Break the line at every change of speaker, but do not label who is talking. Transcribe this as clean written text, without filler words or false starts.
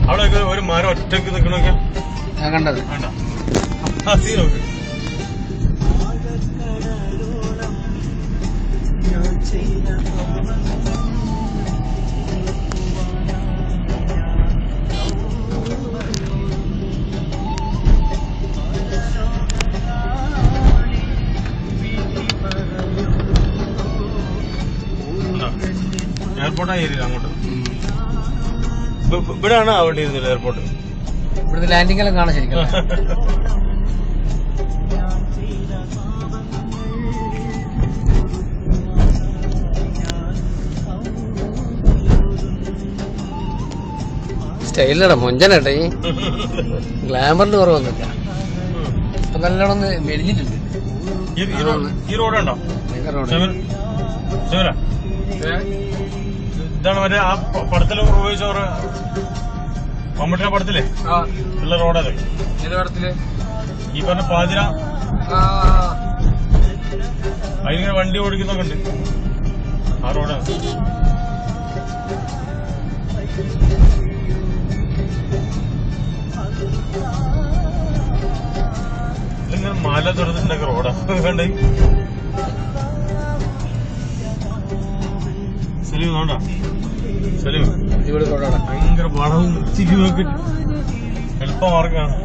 അവിടെ ഒരു മരം ഒറ്റക്ക് നിക്കണൊക്കെ
ഞാൻ കണ്ടത്
വേണ്ട നോക്ക്. എയർപോർട്ടാ ഏരിയ അങ്ങോട്ട് ഇവിടെയാണ് അവിടെ ഇരുന്നില്ല എയർപോർട്ട്.
ഇവിടുത്തെ ലാൻഡിംഗ് എല്ലാം കാണാൻ ശരിക്കും. സ്റ്റൈലടാ മൊഞ്ചനേട്ടാ ഈ ഗ്ലാമറിന് കുറവൊന്നുമില്ല. ഇപ്പൊ നല്ലോണം ഒന്ന് മെലിഞ്ഞിട്ടുണ്ട്.
ഈ റോഡുണ്ടോ? ഇതാണ് മറ്റേ ആ പടത്തില് ഉപയോഗിച്ചവർ മമ്മൂട്ടിയുടെ പടത്തില്ലേ ഉള്ള റോഡല്ലേ?
പടത്തില്
ഈ പറഞ്ഞ പാതിര അതിലിങ്ങനെ വണ്ടി ഓടിക്കുന്നൊക്കെ ഉണ്ട്. ആ റോഡാണ്. ഇതിങ്ങനെ മല തുറന്നിട്ടുണ്ടൊക്കെ റോഡാ കണ്ടേ. സലീം നോണ്ടാ സലീം ഭയങ്കര പടവും നോക്കി എളുപ്പമാർഗാണ്.